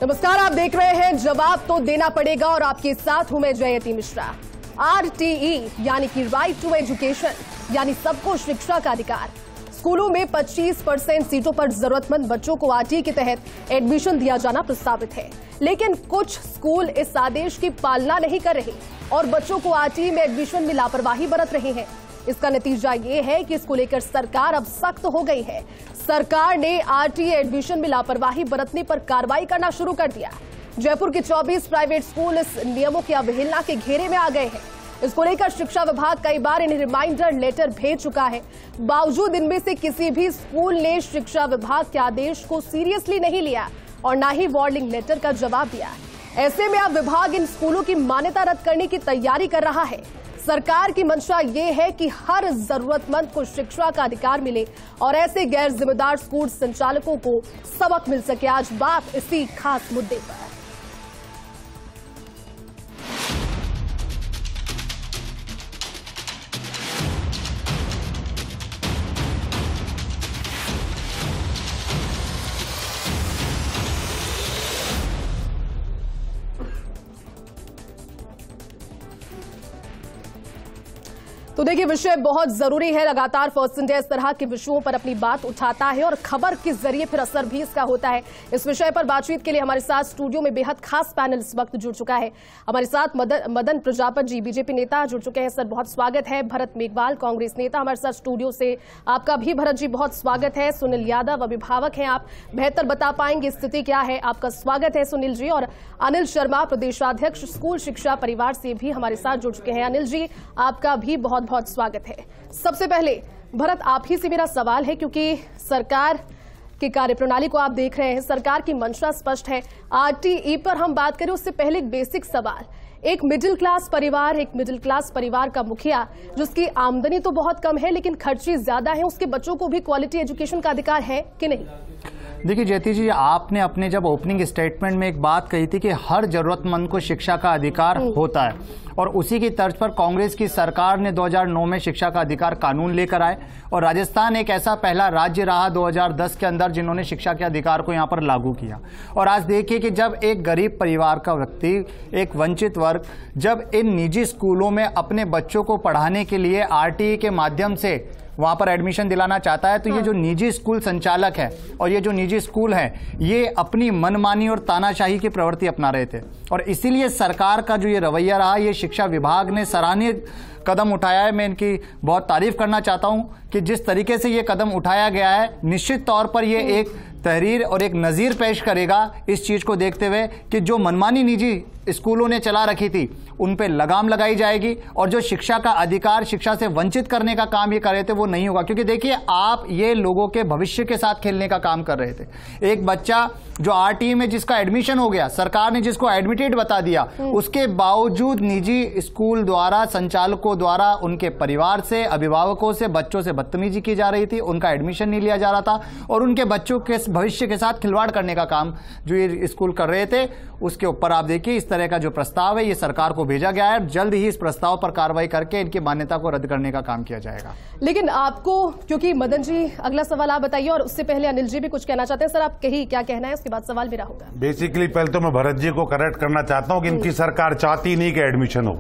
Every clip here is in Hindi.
नमस्कार, आप देख रहे हैं जवाब तो देना पड़ेगा और आपके साथ हूं मैं जयंती मिश्रा। RTE यानी कि राइट टू एजुकेशन यानी सबको शिक्षा का अधिकार। स्कूलों में 25% सीटों पर जरूरतमंद बच्चों को RTE के तहत एडमिशन दिया जाना प्रस्तावित है, लेकिन कुछ स्कूल इस आदेश की पालना नहीं कर रहे और बच्चों को RTE में एडमिशन में लापरवाही बरत रहे हैं। इसका नतीजा ये है कि इसको लेकर सरकार अब सख्त हो गई है। सरकार ने RTE एडमिशन में लापरवाही बरतने पर कार्रवाई करना शुरू कर दिया। जयपुर के 24 प्राइवेट स्कूल इस नियमों की अवहेलना के घेरे में आ गए हैं। इसको लेकर शिक्षा विभाग कई बार इन्हें रिमाइंडर लेटर भेज चुका है। बावजूद इनमें से किसी भी स्कूल ने शिक्षा विभाग के आदेश को सीरियसली नहीं लिया और न ही वार्निंग लेटर का जवाब दिया। ऐसे में अब विभाग इन स्कूलों की मान्यता रद्द करने की तैयारी कर रहा है। सरकार की मंशा ये है कि हर जरूरतमंद को शिक्षा का अधिकार मिले और ऐसे गैर जिम्मेदार स्कूल संचालकों को सबक मिल सके। आज बात इसी खास मुद्दे पर। तो देखिए, विषय बहुत जरूरी है। लगातार फर्स्ट इंडिया इस तरह के विषयों पर अपनी बात उठाता है और खबर के जरिए फिर असर भी इसका होता है। इस विषय पर बातचीत के लिए हमारे साथ स्टूडियो में बेहद खास पैनल इस वक्त जुड़ चुका है। हमारे साथ मदन प्रजापत जी, बीजेपी नेता, जुड़ चुके हैं। सर, बहुत स्वागत है। भरत मेघवाल, कांग्रेस नेता, हमारे साथ स्टूडियो से। आपका भी भरत जी बहुत स्वागत है। सुनील यादव, अभिभावक हैं, आप बेहतर बता पाएंगे स्थिति क्या है। आपका स्वागत है सुनील जी। और अनिल शर्मा, प्रदेशाध्यक्ष, स्कूल शिक्षा परिवार से भी हमारे साथ जुड़ चुके हैं। अनिल जी, आपका भी बहुत बहुत स्वागत है। सबसे पहले भरत, आप ही से मेरा सवाल है, क्योंकि सरकार की कार्यप्रणाली को आप देख रहे हैं, सरकार की मंशा स्पष्ट है। RTE पर हम बात करें उससे पहले एक बेसिक सवाल। एक मिडिल क्लास परिवार का मुखिया जिसकी आमदनी तो बहुत कम है लेकिन खर्चे ज्यादा है, उसके बच्चों को भी क्वालिटी एजुकेशन का अधिकार है कि नहीं? देखिए जयती जी, आपने अपने जब ओपनिंग स्टेटमेंट में एक बात कही थी कि हर जरूरतमंद को शिक्षा का अधिकार होता है, और उसी की तर्ज पर कांग्रेस की सरकार ने 2009 में शिक्षा का अधिकार कानून लेकर आए और राजस्थान एक ऐसा पहला राज्य रहा 2010 के अंदर जिन्होंने शिक्षा के अधिकार को यहां पर लागू किया। और आज देखिए कि जब एक गरीब परिवार का व्यक्ति, एक वंचित वर्ग, जब इन निजी स्कूलों में अपने बच्चों को पढ़ाने के लिए RTE के माध्यम से वहां पर एडमिशन दिलाना चाहता है, तो ये जो निजी स्कूल संचालक है और ये जो निजी स्कूल है, ये अपनी मनमानी और तानाशाही की प्रवृत्ति अपना रहे थे। और इसीलिए सरकार का जो ये रवैया रहा, ये शिक्षा विभाग ने सराहनीय कदम उठाया है। मैं इनकी बहुत तारीफ करना चाहता हूं कि जिस तरीके से ये कदम उठाया गया है, निश्चित तौर पर ये एक तहरीर और एक नजीर पेश करेगा इस चीज को देखते हुए कि जो मनमानी निजी स्कूलों ने चला रखी थी उन पे लगाम लगाई जाएगी और जो शिक्षा का अधिकार, शिक्षा से वंचित करने का काम ये कर रहे थे वो नहीं होगा। क्योंकि देखिए, आप ये लोगों के भविष्य के साथ खेलने का काम कर रहे थे। एक बच्चा जो RTE में जिसका एडमिशन हो गया, सरकार ने जिसको एडमिटेड बता दिया, उसके बावजूद निजी स्कूल द्वारा, संचालकों द्वारा उनके परिवार से, अभिभावकों से, बच्चों से बदतमीजी की जा रही थी, उनका एडमिशन नहीं लिया जा रहा था और उनके बच्चों के भविष्य के साथ खिलवाड़ करने का काम जो ये स्कूल कर रहे थे, उसके ऊपर आप देखिए इस तरह का जो प्रस्ताव है ये सरकार को भेजा गया है। जल्द ही इस प्रस्ताव पर कार्रवाई करके इनकी मान्यता को रद्द करने का काम किया जाएगा। लेकिन आपको, क्योंकि मदन जी अगला सवाल आप बताइए और उससे पहले अनिल जी भी कुछ कहना चाहते हैं। सर, आप कहिए क्या कहना है, उसके बाद सवाल मेरा होगा। बेसिकली पहले तो मैं भरत जी को करेक्ट करना चाहता हूं कि इनकी सरकार चाहती नहीं कि एडमिशन हो।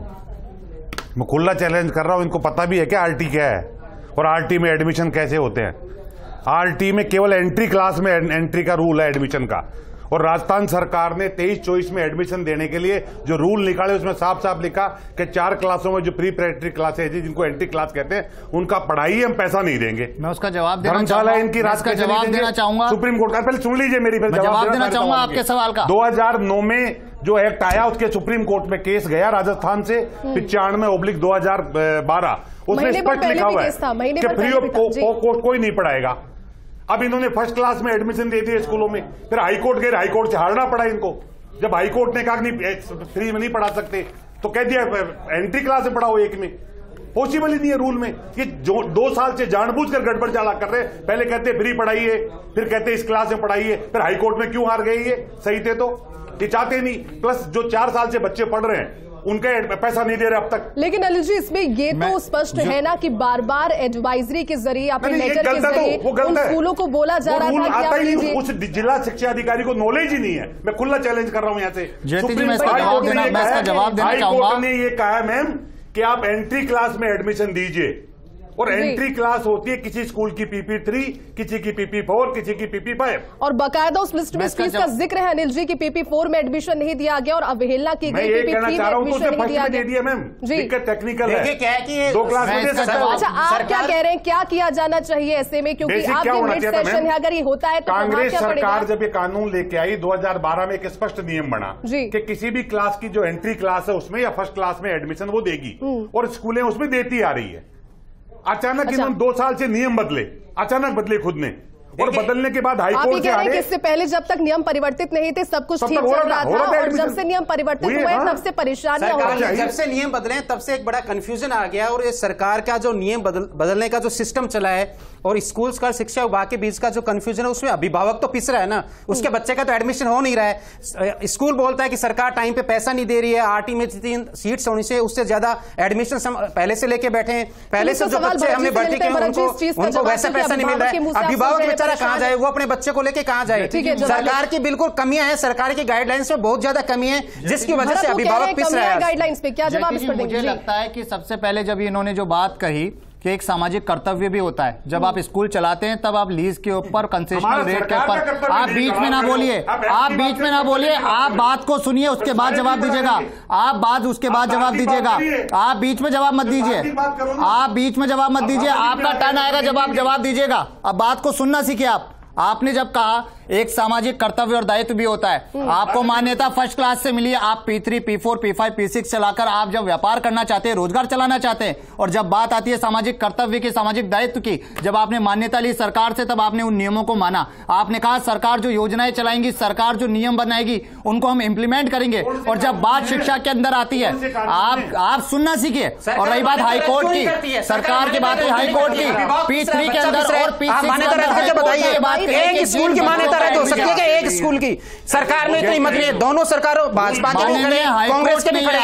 मैं खुला चैलेंज कर रहा हूं, इनको पता भी है क्या RTE क्या है और RTE में एडमिशन कैसे होते हैं। RTE में केवल एंट्री क्लास में एंट्री का रूल है एडमिशन का, और राजस्थान सरकार ने 23-24 में एडमिशन देने के लिए जो रूल निकाले उसमें साफ साफ लिखा कि 4 क्लासों में जो प्री प्रेटरी क्लासेज है, जिनको एंट्री क्लास कहते हैं, उनका पढ़ाई हम पैसा नहीं देंगे। मैं उसका जवाब देना धर्मशाला इनकी जवाब देना चाहूंगा। सुप्रीम कोर्ट का पहले सुन लीजिए मेरी, जवाब देना चाहूंगा आपके सवाल का। 2009 में जो एक्ट आया उसके सुप्रीम कोर्ट में केस गया राजस्थान से 95/2012, उसमें स्पष्ट लिखा हुआ है कि फ्री ऑफ कॉस्ट कोई नहीं पढ़ाएगा। अब इन्होंने फर्स्ट क्लास में एडमिशन दे दी स्कूलों में, फिर हाईकोर्ट गए, हाईकोर्ट से हारना पड़ा इनको। जब हाईकोर्ट ने कहा नहीं फ्री में नहीं पढ़ा सकते, तो कह दिया एंट्री क्लास में पढ़ाओ एक में। पॉसिबल ही नहीं है रूल में। ये जो 2 साल से जानबूझकर गड़बड़ चाला कर रहे, पहले कहते फ्री पढ़ाइए, फिर कहते इस क्लास में पढ़ाइए, फिर हाईकोर्ट में क्यों हार गए? ये सही थे तो ये चाहते नहीं। प्लस जो 4 साल से बच्चे पढ़ रहे हैं उनका पैसा नहीं दे रहे अब तक। लेकिन अनिल जी, इसमें ये तो स्पष्ट है ना कि बार बार एडवाइजरी के जरिए या फिर लेटर के जरिए उन स्कूलों को बोला जा रहा था कि आता ही नहीं, उस जिला शिक्षा अधिकारी को नॉलेज ही नहीं है। मैं खुला चैलेंज कर रहा हूं यहां से। जवाब देना चाहूंगा। हाईकोर्ट ने ये कहा है मैम कि आप एंट्री क्लास में एडमिशन दीजिए, और एंट्री क्लास होती है किसी स्कूल की PP3, किसी की PP4, किसी की PP5, और बाकायदा उस लिस्ट में इस चीज का जिक्र है अनिल जी की PP4 में एडमिशन नहीं दिया गया और अवहेलना की गई, PP3 में एडमिशन नहीं दिया गया। दिक्कत टेक्निकल है, क्या है कि 2 क्लास में दे सकता है। अच्छा, आप क्या कह रहे हैं, क्या किया जाना चाहिए ऐसे में, क्योंकि आपके मिड सेशन है, अगर ये होता है तो कांग्रेस सरकार जब ये कानून लेके आई 2012 में, एक स्पष्ट नियम बना कि किसी भी क्लास की जो एंट्री क्लास है उसमें या फर्स्ट क्लास में एडमिशन वो देगी, और स्कूलें उसमें देती आ रही है। अचानक इन्होंने 2 साल से नियम बदले, अचानक बदले खुद ने, और बदलने के बाद हाईकोर्ट से आगे, इससे पहले जब तक नियम परिवर्तित नहीं थे सब कुछ ठीक चल रहा था, और जब से नियम परिवर्तित हुए तब से परेशानियां हो रही हैं। जब से नियम बदले तब से एक बड़ा कंफ्यूजन आ गया, और ये सरकार का जो नियम बदलने का जो सिस्टम चला है और स्कूल्स का शिक्षा विभाग के बीच का जो कंफ्यूजन है, उसमें अभिभावक तो पिस रहा है ना, उसके बच्चे का तो एडमिशन हो नहीं रहा है। स्कूल बोलता है कि सरकार टाइम पे पैसा नहीं दे रही है, RT में 3 सीट्स होने से उससे ज्यादा एडमिशन पहले से लेके बैठे हैं, पहले से जो बच्चे हमने भर्ती किए उनको वैसा पैसा नहीं मिल रहा है। अभिभावक बेचारा कहां जाए, वो अपने बच्चे को लेके कहां जाए? सरकार की बिल्कुल कमियां हैं, सरकार की गाइडलाइंस में बहुत ज्यादा कमी है, जिसकी वजह से अभिभावक पिस रहा है। गाइडलाइंस पे क्या जवाब इस पर देंगे? मुझे लगता है कि सबसे पहले जब इन्होंने जो बात कही कि एक सामाजिक कर्तव्य भी होता है, जब आप स्कूल चलाते हैं तब आप लीज के ऊपर, कंसेशनल रेट के ऊपर, आप बीच में ना बोलिए, आप बीच में ना बोलिए, आप बात को सुनिए, उसके बाद जवाब दीजिएगा। आप बात उसके बाद जवाब दीजिएगा, आप बीच में जवाब मत दीजिए, आप बीच में जवाब मत दीजिए, आपका टर्न आएगा जब आप जवाब दीजिएगा। अब बात को सुनना सीखिए। आपने जब कहा एक सामाजिक कर्तव्य और दायित्व भी होता है, आपको मान्यता फर्स्ट क्लास से मिली, आप P3, P4, P5, P6 चलाकर आप जब व्यापार करना चाहते हैं, रोजगार चलाना चाहते हैं, और जब बात आती है सामाजिक कर्तव्य की, सामाजिक दायित्व की, जब आपने मान्यता ली सरकार से, तब आपने उन नियमों को माना। आपने कहा सरकार जो योजनाएं चलाएंगी, सरकार जो नियम बनाएगी, उनको हम इंप्लीमेंट करेंगे। और जब बात शिक्षा के अंदर आती है, आप सुनना सीखिए। और रही बात हाईकोर्ट की, सरकार की बात है हाईकोर्ट की, P3 के अंदर और P6 एक स्कूल की मान्यता रद्द हो सकती है कि एक स्कूल की? सरकार में इतनी मतभेद, दोनों सरकारों भाजपा के भी खड़े, कांग्रेस के भी खड़े,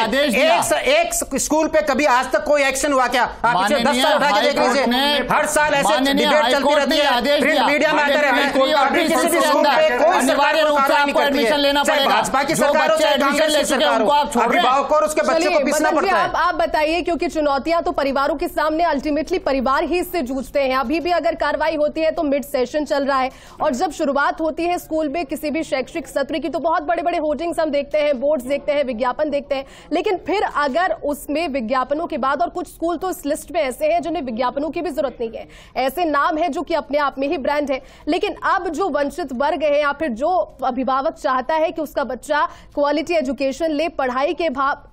एक स्कूल पे कभी आज तक कोई एक्शन हुआ क्या? आप पिछले 10 साल उठा के देख लीजिए, हर साल ऐसे डिबेट चलती रहती है, प्रिंट मीडिया में आते रहते हैं, अभी किसी भी स्कूल पे कोई अनिवार्य रूप से आपको एडमिशन लेना पड़ेगा। भाजपा की सरकारों से कांग्रेस की सरकारों, अभिभावक और उसके बच्चे को पिसना पड़ता है। आप बताइए, क्योंकि चुनौतियां तो परिवारों के सामने, अल्टीमेटली परिवार ही इससे जूझते हैं। अभी भी अगर कार्रवाई होती है तो मिड सेशन चल रहा है, और जब शुरुआत होती है स्कूल में किसी भी शैक्षिक सत्र की तो बहुत बड़े बड़े होर्डिंग्स हम देखते हैं, बोर्ड्स देखते हैं, विज्ञापन देखते हैं, लेकिन फिर अगर उसमें विज्ञापनों के बाद, और कुछ स्कूल तो इस लिस्ट में ऐसे हैं जिन्हें विज्ञापनों की भी जरूरत नहीं है, ऐसे नाम है जो कि अपने आप में ही ब्रांड है, लेकिन अब जो वंचित वर्ग है या फिर जो अभिभावक चाहता है कि उसका बच्चा क्वालिटी एजुकेशन ले, पढ़ाई के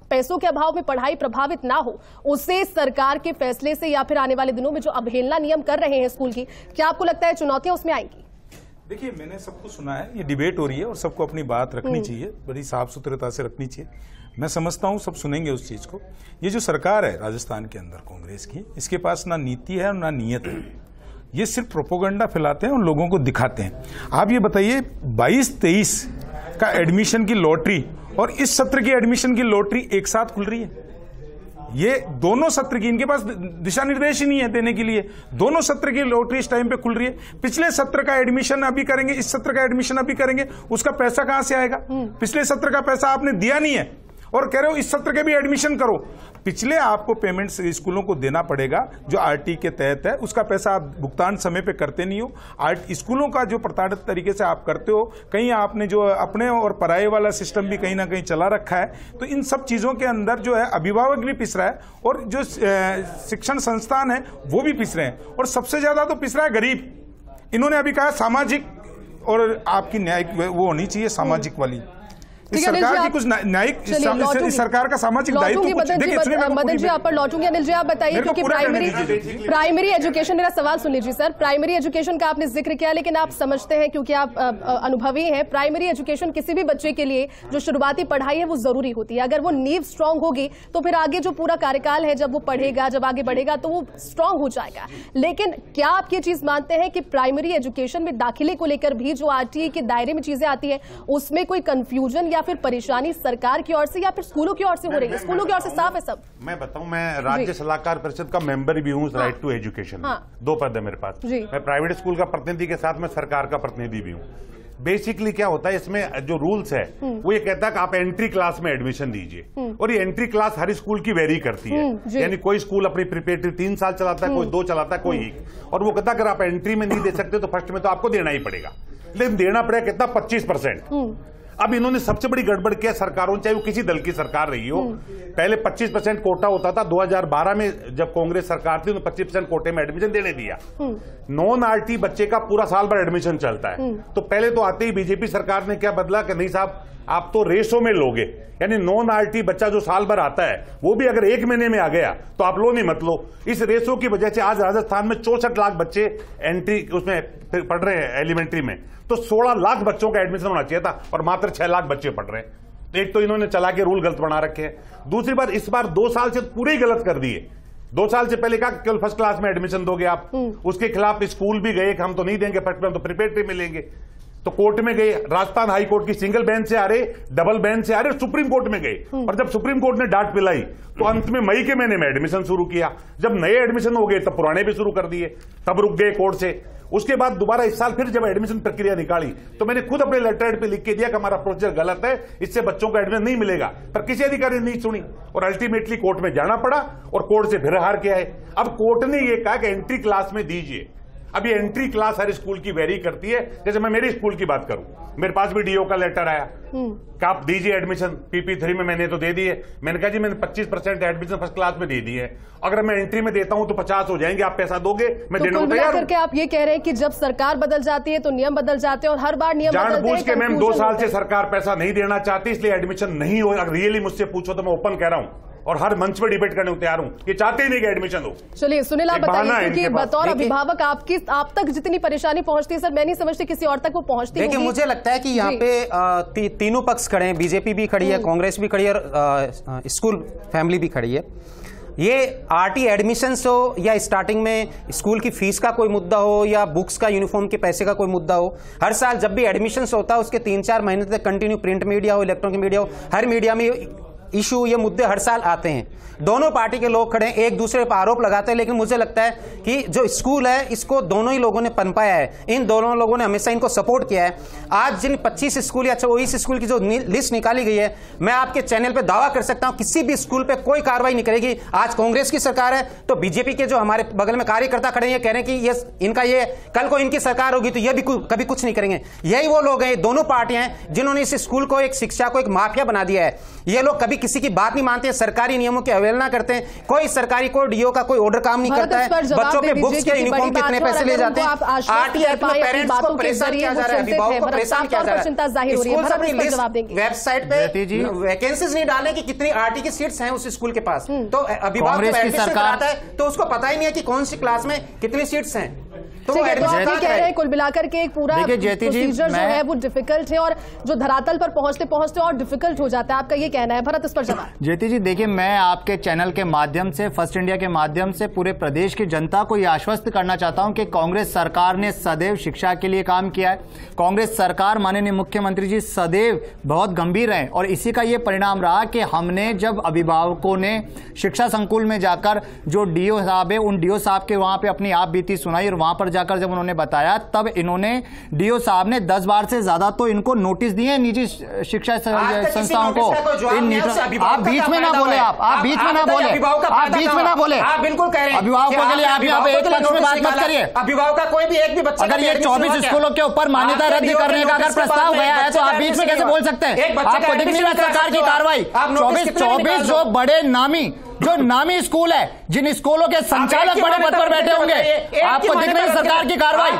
पैसों के अभाव में पढ़ाई प्रभावित ना हो, उसे सरकार के फैसले से या फिर आने वाले दिनों में जो अवहेलना नियम कर रहे हैं स्कूल की, क्या आपको लगता है चुनौतियां उसमें आएंगी? देखिए, मैंने सबको सुना है, ये डिबेट हो रही है और सबको अपनी बात रखनी चाहिए, बड़ी साफ सुथरता से रखनी चाहिए। मैं समझता हूं सब सुनेंगे उस चीज को। ये जो सरकार है राजस्थान के अंदर कांग्रेस की, इसके पास ना नीति है और ना नीयत है। ये सिर्फ प्रोपोगंडा फैलाते हैं और लोगों को दिखाते हैं। आप ये बताइए, 22-23 का एडमिशन की लॉटरी और इस सत्र की एडमिशन की लॉटरी एक साथ खुल रही है। ये दोनों सत्र की, इनके पास दिशा निर्देश ही नहीं है देने के लिए। दोनों सत्र की लॉटरी इस टाइम पे खुल रही है। पिछले सत्र का एडमिशन अभी करेंगे, इस सत्र का एडमिशन अभी करेंगे, उसका पैसा कहां से आएगा? पिछले सत्र का पैसा आपने दिया नहीं है और कह रहे हो इस सत्र के भी एडमिशन करो। पिछले आपको पेमेंट स्कूलों को देना पड़ेगा जो RT के तहत है, उसका पैसा आप भुगतान समय पे करते नहीं हो। स्कूलों का जो प्रताड़ित तरीके से आप करते हो, कहीं आपने जो अपने और पराये वाला सिस्टम भी कहीं ना कहीं चला रखा है। तो इन सब चीजों के अंदर जो है अभिभावक भी पिस रहा है और जो शिक्षण संस्थान है वो भी पिस रहे हैं, और सबसे ज्यादा तो पिस रहा है गरीब। इन्होंने अभी कहा सामाजिक, और आपकी न्यायिक वो होनी चाहिए सामाजिक वाली। इस सरकार की कुछ न्यायिक, सरकार का सामाजिक दायित्व मदन जी आप पर लौटूंगी। अनिल जी आप बताइए, क्योंकि प्राइमरी एजुकेशन, मेरा सवाल सुन लीजिए सर, प्राइमरी एजुकेशन का आपने जिक्र किया, लेकिन आप समझते हैं क्योंकि आप अनुभवी हैं, प्राइमरी एजुकेशन किसी भी बच्चे के लिए जो शुरुआती पढ़ाई है वो जरूरी होती है। अगर वो नींव स्ट्रांग होगी तो फिर आगे जो पूरा कार्यकाल है, जब वो पढ़ेगा, जब आगे बढ़ेगा तो वो स्ट्रांग हो जाएगा। लेकिन क्या आप ये चीज मानते हैं कि प्राइमरी एजुकेशन में दाखिले को लेकर भी जो RTE के दायरे में चीजें आती है उसमें कोई कंफ्यूजन या या फिर परेशानी सरकार की ओर से या फिर स्कूलों की ओर से हो रही है? स्कूलों की ओर से साफ है सब। मैं बताऊं, मैं राज्य सलाहकार परिषद का मेंबर भी हूं राइट टू एजुकेशन। 2 पद है मेरे पास। मैं प्राइवेट स्कूल का प्रतिनिधि के साथ में सरकार का प्रतिनिधि भी हूं। बेसिकली क्या होता है इसमें जो रूल्स है वो ये कहता है कि आप एंट्री क्लास में एडमिशन दीजिए, और ये एंट्री क्लास हर स्कूल की वेरी करती है। यानी कोई स्कूल अपनी प्रिपरेटरी 3 साल चलाता है, कोई 2 चलाता है, कोई 1। और वो कहता है अगर आप एंट्री में नहीं दे सकते तो फर्स्ट में तो आपको देना ही पड़ेगा, लेकिन देना पड़ेगा कितना? 25%। अब इन्होंने सबसे बड़ी गड़बड़ किया सरकारों, चाहे वो किसी दल की सरकार रही हो। पहले 25% कोटा होता था। 2012 में जब कांग्रेस सरकार थी तो 25% कोटे में एडमिशन देने दिया। नॉन आरटी बच्चे का पूरा साल भर एडमिशन चलता है। तो पहले तो आते ही बीजेपी सरकार ने क्या बदला कि नहीं साहब आप तो रेसो में लोगे, यानी नॉन आरटी बच्चा जो साल भर आता है वो भी अगर 1 महीने में आ गया तो आप लो नहीं मत लो। इस रेसो की वजह से आज राजस्थान में 64 लाख बच्चे एंट्री उसमें पढ़ रहे हैं एलिमेंट्री में, तो 16 लाख बच्चों का एडमिशन होना चाहिए था और मात्र 6 लाख बच्चे पढ़ रहे हैं। एक तो इन्होंने चला के रूल गलत बना रखे हैं। दूसरी बात, इस बार 2 साल से पूरे ही गलत कर दिए। 2 साल से पहले कहा केवल फर्स्ट क्लास में एडमिशन दोगे आप, उसके खिलाफ स्कूल भी गए कि हम तो नहीं देंगे फर्स्ट में, हम तो प्रिपरेटरी में लेंगे। तो कोर्ट में गए, राजस्थान हाई कोर्ट की सिंगल बेंच से आ रहे, डबल बेंच से आ रहे, सुप्रीम कोर्ट में गए। और जब सुप्रीम कोर्ट ने डांट पिलाई तो अंत में मई के महीने में एडमिशन शुरू किया। जब नए एडमिशन हो गए तब पुराने भी शुरू कर दिए, तब रुक गए कोर्ट से। उसके बाद दोबारा इस साल फिर जब एडमिशन प्रक्रिया निकाली तो मैंने खुद अपने लेटर हेड पे लिख के दिया कि हमारा प्रोसीजर गलत है, इससे बच्चों को एडमिशन नहीं मिलेगा। पर किसी अधिकारी ने नहीं सुनी और अल्टीमेटली कोर्ट में जाना पड़ा और कोर्ट से फिर हार के आए। अब कोर्ट ने यह कहा कि एंट्री क्लास में दीजिए। अब ये एंट्री क्लास हर स्कूल की वेरी करती है। जैसे मैं मेरे स्कूल की बात करूं, मेरे पास भी डीओ का लेटर आया कि आप दीजिए एडमिशन। PP3 में मैंने तो दे दिए। मैंने कहा जी मैंने 25% एडमिशन फर्स्ट क्लास में दे दी है, अगर मैं एंट्री में देता हूं तो 50 हो जाएंगे, आप पैसा दोगे? मैं देने को तैयार हूं। करके आप ये कह रहे हैं कि जब सरकार बदल जाती है तो नियम बदल जाते हैं और हर बार नियम जानबूझ के मैम 2 साल से सरकार पैसा नहीं देना चाहती, इसलिए एडमिशन नहीं हो। अगर रियली मुझसे पूछो तो मैं ओपन कह रहा हूं और हर मंच पर डिबेट करने को तैयार हूं, ये चाहते ही नहीं कि एडमिशन हो। चलिए सुनील आप बताइए, क्योंकि बतौर अभिभावक आप तक जितनी परेशानी पहुंचती है सर, मैं नहीं समझती किसी और तक वो पहुंचती है। देखिए मुझे लगता है कि यहाँ पे तीनों पक्ष खड़े हैं, बीजेपी भी खड़ी है, कांग्रेस भी खड़ी है और स्कूल फैमिली भी खड़ी है। ये आरटी एडमिशन हो या स्टार्टिंग में स्कूल की फीस का कोई मुद्दा हो या बुक्स का यूनिफॉर्म के पैसे का कोई मुद्दा हो, हर साल जब भी एडमिशन होता है उसके 3-4 महीने तक कंटिन्यू प्रिंट मीडिया हो, इलेक्ट्रॉनिक मीडिया हो, हर मीडिया में इशू ये मुद्दे हर साल आते हैं। दोनों पार्टी के लोग खड़े हैं, एक दूसरे पर आरोप लगाते हैं, लेकिन मुझे लगता है कि जो स्कूल है इसको दोनों ही लोगों ने पनपाया है। इन दोनों लोगों ने हमेशा इनको सपोर्ट किया है। आज जिन 25 स्कूल या 24 स्कूल की जो लिस्ट निकाली गई है, मैं आपके चैनल पे दावा कर सकता हूं किसी भी स्कूल पे कोई कार्रवाई नहीं करेगी। आज कांग्रेस की सरकार है तो बीजेपी के जो हमारे बगल में कार्यकर्ता खड़े हैं कह रहे हैं कि ये इनका ये कल को इनकी सरकार होगी तो ये भी कभी कुछ नहीं करेंगे। यही वो लोग हैं, दोनों पार्टियां हैं जिन्होंने इस स्कूल को, एक शिक्षा को एक माफिया बना दिया है। ये लोग कभी किसी की बात नहीं मानते, सरकारी नियमों की अवहेलना करते हैं, कोई सरकारी कोई डीओ का कोई ऑर्डर काम नहीं करता है। बच्चों पे बुक्स के यूनिफॉर्म कितने पैसे ले जाते हैं, आरटी एक्ट में पेरेंट्स को परेशान किया जा रहा है, अभिभावकों को परेशान किया जा रहा है। स्कूल अपनी लिस्ट वेबसाइट पे वैकेंसीज नहीं डाले कि कितनी आरटी की सीट्स हैं उस स्कूल के पास, तो अभिभावक एडमिशन कराता है तो उसको पता ही नहीं है कि कौन सी क्लास में कितनी सीट्स हैं। तो वो कह रहे हैं कुल मिलाकर के एक पूरा प्रोसीजर जो है वो डिफिकल्ट है और जो धरातल पर पहुंचते पहुंचते और डिफिकल्ट हो जाता है, आपका ये कहना है। भरत इस पर जवाब। ज्योति जी देखिए, मैं आपके चैनल के माध्यम से, फर्स्ट इंडिया के माध्यम से पूरे प्रदेश की जनता को यह आश्वस्त करना चाहता हूं कि कांग्रेस सरकार ने सदैव शिक्षा के लिए काम किया है। कांग्रेस सरकार, माननीय मुख्यमंत्री जी सदैव बहुत गंभीर रहे और इसी का यह परिणाम रहा कि हमने जब अभिभावकों ने शिक्षा संकुल में जाकर जो डीओ साहब है उन डीओ साहब के वहां पे अपनी आप बीती सुनाई और वहां पर जाकर जब उन्होंने बताया तब इन्होंने डीओ साहब ने 10 बार से ज्यादा तो इनको नोटिस दिए निजी शिक्षा संस्थाओं को। आप बीच में ना बोले, आप बीच में ना बोले, आप बीच में ना बोले, आप बिल्कुल कह रहे हैं अभिभावकों के लिए आप यहाँ पे एक पक्ष में बात मत करिए। अभिभावक का कोई भी एक भी बच्चा, अगर ये 24 स्कूलों के ऊपर मान्यता रद्द करने का अगर प्रस्ताव गया है तो आप बीच में कैसे बोल सकते हैं? आपको दिख नहीं रहा सरकार की कार्रवाई? 24 जो बड़े नामी स्कूल है, जिन स्कूलों के संचालक बड़े पद पर बैठे होंगे, आपको दिख रही सरकार की कार्रवाई?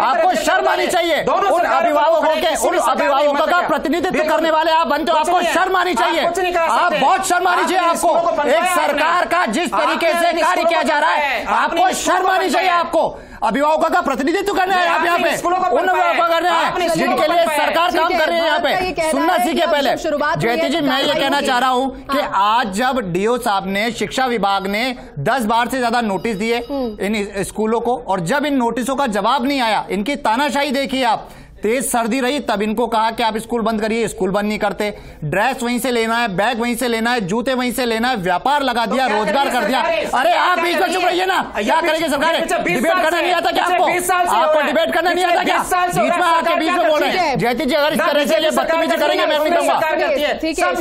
आपको शर्म आनी चाहिए। उन अभिभावकों का प्रतिनिधित्व करने वाले आप बनते हो, आपको शर्म आनी चाहिए। आप बहुत शर्म आनी चाहिए आपको। एक सरकार का जिस तरीके से कार्य किया जा रहा है, आपको शर्म आनी चाहिए। आपको अभिभावकों का प्रतिनिधित्व करना है आप यहाँ पे, उन अभिभावकों करना है जिनके लिए सरकार काम कर रही है यहाँ पे। सुनना सीखे पहले। ज्योति जी मैं ये कहना चाह रहा हूँ कि आज जब डीओ साहब ने, शिक्षा विभाग ने 10 बार से ज्यादा नोटिस दिए इन स्कूलों को और जब इन नोटिसों का जवाब नहीं आया, इनकी तानाशाही देखिए आप, तेज सर्दी रही तब इनको कहा कि आप स्कूल बंद करिए, स्कूल बंद नहीं करते। ड्रेस वहीं से लेना है, बैग वहीं से लेना है, जूते वहीं से लेना है, व्यापार लगा दिया, रोजगार कर दिया। अरे आप बीच में चुप रहिए ना, क्या करेंगे सरकार? डिबेट करना नहीं आता क्या आपको डिबेट करना नहीं आता क्या? बीच में आके बीच में बोल रहे हैं। जयती जी अगर इस तरह से ये बदतमीजी करेंगे मैं नहीं दूंगा। ठीक है, आप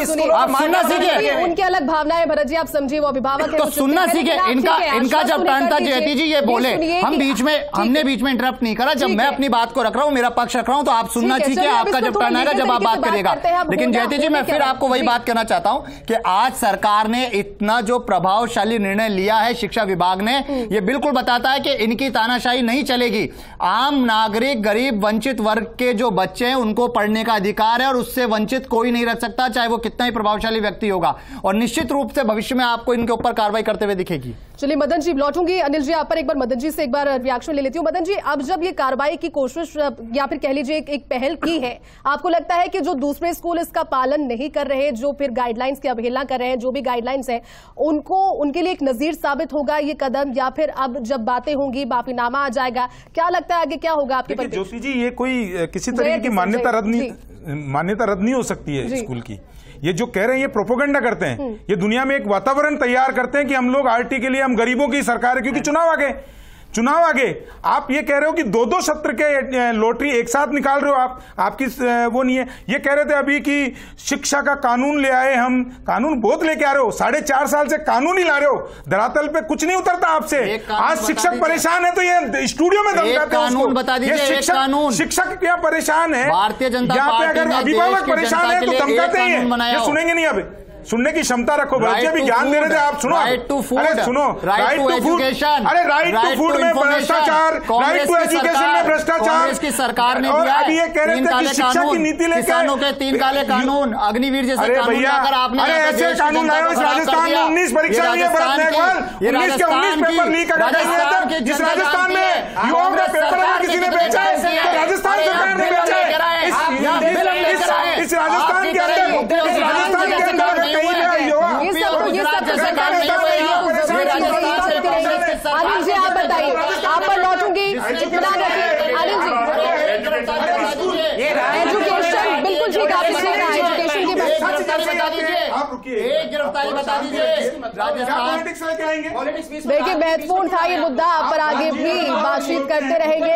सुनना सीखिए, उनकी अलग भावनाएं भरत जी, आप समझिए, वो अभिभावक है तो सुनना सीखिए। इनका जब टर्न था जयती जी ये बोले, हमने बीच में इंटरप्ट नहीं करा। जब मैं अपनी बात को रख रहा हूं, मेरा पक्ष रख रहा हूं, तो आप सुनना ठीक है, आपका जब टर्न आएगा जब आप बात करिएगा। लेकिन जयती जी मैं फिर आपको वही बात कहना चाहता हूं कि आज सरकार ने इतना जो प्रभावशाली निर्णय लिया है शिक्षा विभाग ने, यह बिल्कुल बताता है कि इनकी तानाशाही नहीं चलेगी। आम नागरिक, गरीब, वंचित वर्ग के जो बच्चे हैं उनको पढ़ने का अधिकार है और उससे वंचित कोई नहीं रख सकता, चाहे वो कितना ही प्रभावशाली व्यक्ति होगा। और निश्चित रूप से भविष्य में आपको इनके ऊपर कार्रवाई करते हुए दिखेगी। चलिए मदन जी लौटूंगी, अनिल जी आप पर एक बार, मदन जी से एक बार रिएक्शन ले लेती हूं। मदन जी, अब जब ये कार्रवाई की कोशिश या फिर कह लीजिए एक पहल की है, आपको लगता है कि जो दूसरे स्कूल इसका पालन नहीं कर रहे, जो फिर गाइडलाइंस की अवहेलना कर रहे हैं, जो भी गाइडलाइंस है उनके लिए एक नजीर साबित होगा ये कदम, या फिर अब जब बातें होंगी माफीनामा आ जाएगा? क्या लगता है आगे क्या होगा आपके? ज्योति जी, ये कोई किसी तरह की मान्यता रद्द नहीं हो सकती है स्कूल की। ये जो कह रहे हैं ये प्रोपोगंडा करते हैं, ये दुनिया में एक वातावरण तैयार करते हैं कि हम लोग आरटी के लिए, हम गरीबों की सरकार है, क्योंकि चुनाव आगे आप ये कह रहे हो कि 2-2 सत्र के लॉटरी एक साथ निकाल रहे हो आपकी वो नहीं है। ये कह रहे थे अभी कि शिक्षा का कानून ले आए, हम कानून बहुत लेके आ रहे हो, 4.5 साल से कानून ही ला रहे हो, धरातल पे कुछ नहीं उतरता आपसे। आज शिक्षक परेशान है तो ये स्टूडियो में कानून बता दीजिए, शिक्षक क्या परेशान है? भारतीय जनता यहाँ पे अगर अभिभावक परेशान है तो धमकाते ही हैं, ये सुनेंगे नहीं। अब सुनने की क्षमता रखो, बच्चे भी ज्ञान दे रहे थे, आप सुनो। राइट टू फूड, अरे सुनो, राइट टू एजुकेशन, अरे राइट टू फूड में भ्रष्टाचार, राइट टू एजुकेशन में भ्रष्टाचार, इसकी सरकार ने और अभी ये कह रहे थे कि शिक्षा की नीति लेकर किसानों के 3 काले कानून, अग्निवीर जैसे कानून लाकर आपने, अरे ऐसे कानून लाए इस राजस्थान में 19 परीक्षा लिए, 19 के 19 पेपर लीक अगर जिस राजस्थान में युवाओं का पेपर अगर किसी ने बेचा है तो राजस्थान सरकार ने बेचा है। इस राजस्थान के अंदर अनिल जी आप बताइए, आप पर लौटूंगी। अनिल जी, एजुकेशन बिल्कुल ठीक, आप एजुकेशन की गिरफ्तारी बता दीजिए। देखिए महत्वपूर्ण था ये मुद्दा, आप पर आगे भी बातचीत करते रहेंगे।